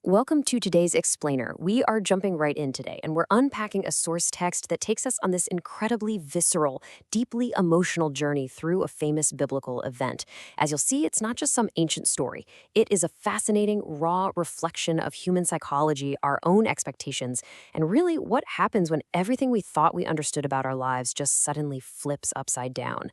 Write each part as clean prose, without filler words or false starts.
Welcome to today's Explainer. We are jumping right in today, and we're unpacking a source text that takes us on this incredibly visceral, deeply emotional journey through a famous biblical event. As you'll see, it's not just some ancient story. It is a fascinating, raw reflection of human psychology, our own expectations, and really what happens when everything we thought we understood about our lives just suddenly flips upside down.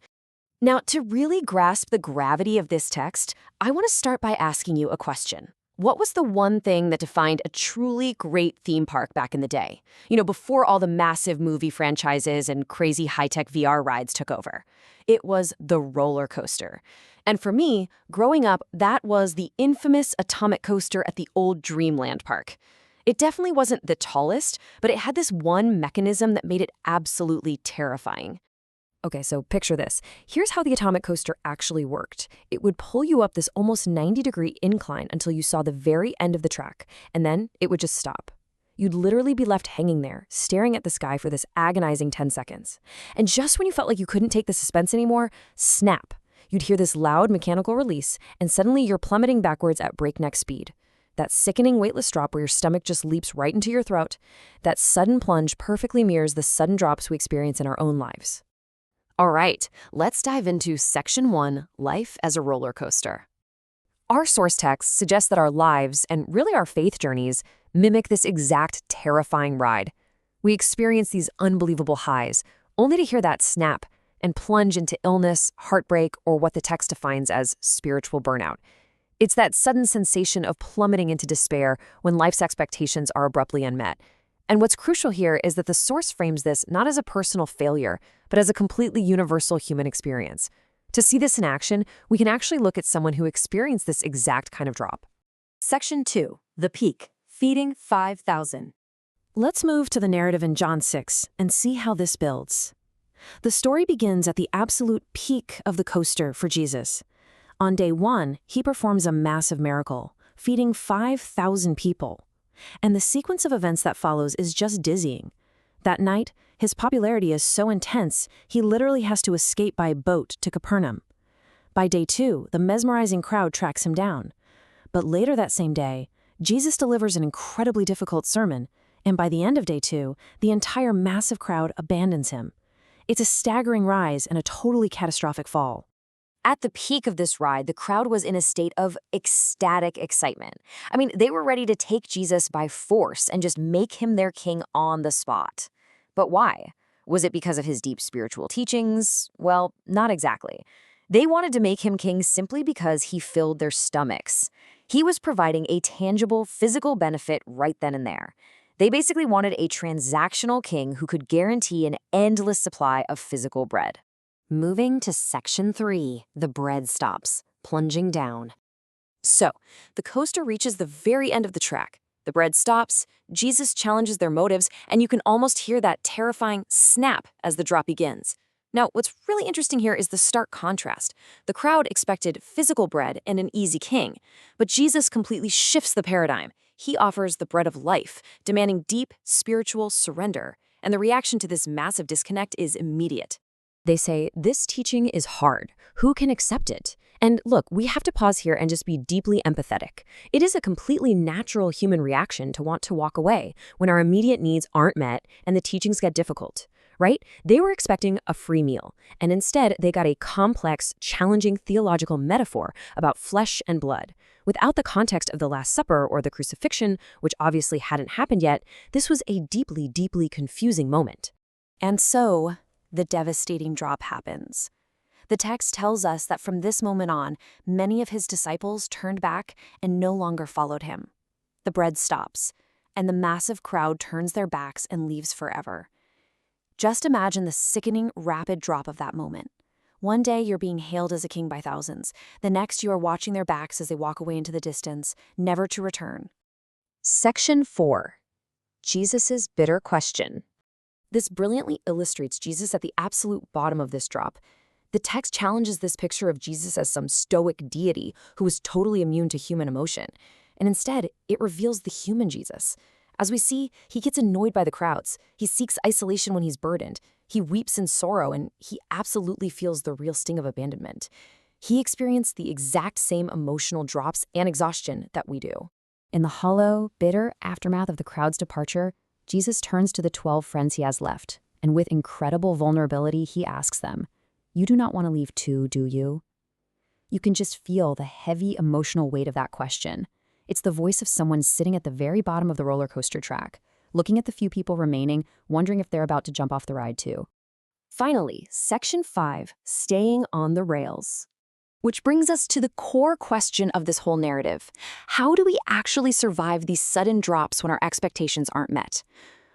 Now, to really grasp the gravity of this text, I want to start by asking you a question. What was the one thing that defined a truly great theme park back in the day? Before all the massive movie franchises and crazy high-tech VR rides took over. It was the roller coaster. And for me, growing up, that was the infamous atomic coaster at the old Dreamland Park. It definitely wasn't the tallest, but it had this one mechanism that made it absolutely terrifying. Okay, so picture this. Here's how the atomic coaster actually worked. It would pull you up this almost 90-degree incline until you saw the very end of the track, and then it would just stop. You'd literally be left hanging there, staring at the sky for this agonizing 10 seconds. And just when you felt like you couldn't take the suspense anymore, snap. You'd hear this loud mechanical release, and suddenly you're plummeting backwards at breakneck speed. That sickening weightless drop where your stomach just leaps right into your throat, that sudden plunge perfectly mirrors the sudden drops we experience in our own lives. All right, let's dive into Section 1, Life as a Roller Coaster. Our source text suggests that our lives, and really our faith journeys, mimic this exact terrifying ride. We experience these unbelievable highs, only to hear that snap and plunge into illness, heartbreak, or what the text defines as spiritual burnout. It's that sudden sensation of plummeting into despair when life's expectations are abruptly unmet. And what's crucial here is that the source frames this not as a personal failure, but as a completely universal human experience. To see this in action, we can actually look at someone who experienced this exact kind of drop. Section 2. The Peak. Feeding 5,000. Let's move to the narrative in John 6 and see how this builds. The story begins at the absolute peak of the coaster for Jesus. On day 1, he performs a massive miracle, feeding 5,000 people. And the sequence of events that follows is just dizzying. That night, his popularity is so intense, he literally has to escape by boat to Capernaum. By day 2, the mesmerizing crowd tracks him down. But later that same day, Jesus delivers an incredibly difficult sermon, and by the end of day 2, the entire massive crowd abandons him. It's a staggering rise and a totally catastrophic fall. At the peak of this ride, the crowd was in a state of ecstatic excitement. They were ready to take Jesus by force and just make him their king on the spot. But why? Was it because of his deep spiritual teachings? Well, not exactly. They wanted to make him king simply because he filled their stomachs. He was providing a tangible physical benefit right then and there. They basically wanted a transactional king who could guarantee an endless supply of physical bread. Moving to Section 3, the bread stops, plunging down. So, the coaster reaches the very end of the track. The bread stops, Jesus challenges their motives, and you can almost hear that terrifying snap as the drop begins. Now, what's really interesting here is the stark contrast. The crowd expected physical bread and an easy king, but Jesus completely shifts the paradigm. He offers the bread of life, demanding deep spiritual surrender, and the reaction to this massive disconnect is immediate. They say, this teaching is hard. Who can accept it? And look, we have to pause here and just be deeply empathetic. It is a completely natural human reaction to want to walk away when our immediate needs aren't met and the teachings get difficult, right? They were expecting a free meal, and instead they got a complex, challenging theological metaphor about flesh and blood. Without the context of the Last Supper or the crucifixion, which obviously hadn't happened yet, this was a deeply, deeply confusing moment. And so, the devastating drop happens. The text tells us that from this moment on, many of his disciples turned back and no longer followed him. The bread stops, and the massive crowd turns their backs and leaves forever. Just imagine the sickening, rapid drop of that moment. One day you're being hailed as a king by thousands. The next you are watching their backs as they walk away into the distance, never to return. Section 4. Jesus' bitter question. This brilliantly illustrates Jesus at the absolute bottom of this drop. The text challenges this picture of Jesus as some stoic deity who was totally immune to human emotion. And instead, it reveals the human Jesus. As we see, he gets annoyed by the crowds. He seeks isolation when he's burdened. He weeps in sorrow, and he absolutely feels the real sting of abandonment. He experienced the exact same emotional drops and exhaustion that we do. In the hollow, bitter aftermath of the crowd's departure, Jesus turns to the 12 friends he has left, and with incredible vulnerability, he asks them, "You do not want to leave too, do you?" You can just feel the heavy emotional weight of that question. It's the voice of someone sitting at the very bottom of the roller coaster track, looking at the few people remaining, wondering if they're about to jump off the ride too. Finally, Section 5, Staying on the Rails. Which brings us to the core question of this whole narrative. How do we actually survive these sudden drops when our expectations aren't met?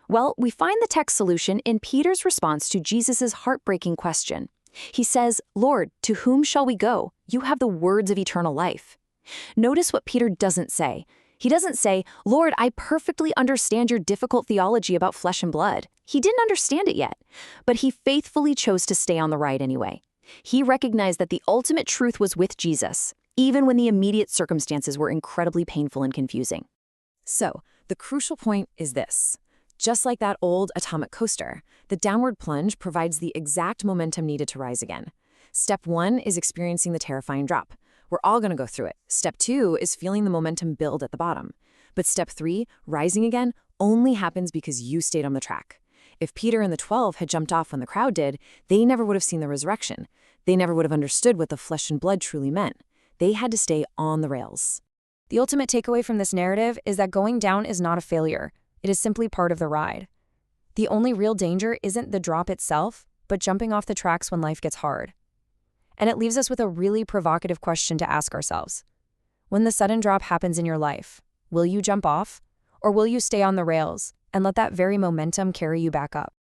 Well, we find the text solution in Peter's response to Jesus' heartbreaking question. He says, "Lord, to whom shall we go? You have the words of eternal life." Notice what Peter doesn't say. He doesn't say, "Lord, I perfectly understand your difficult theology about flesh and blood." He didn't understand it yet, but he faithfully chose to stay on the ride anyway. He recognized that the ultimate truth was with Jesus, even when the immediate circumstances were incredibly painful and confusing. So, the crucial point is this. Just like that old atomic coaster, the downward plunge provides the exact momentum needed to rise again. Step 1 is experiencing the terrifying drop. We're all going to go through it. Step 2 is feeling the momentum build at the bottom. But step 3, rising again, only happens because you stayed on the track. If Peter and the 12 had jumped off when the crowd did, they never would have seen the resurrection. They never would have understood what the flesh and blood truly meant. They had to stay on the rails. The ultimate takeaway from this narrative is that going down is not a failure. It is simply part of the ride. The only real danger isn't the drop itself, but jumping off the tracks when life gets hard. And it leaves us with a really provocative question to ask ourselves. When the sudden drop happens in your life, will you jump off? Or will you stay on the rails and let that very momentum carry you back up?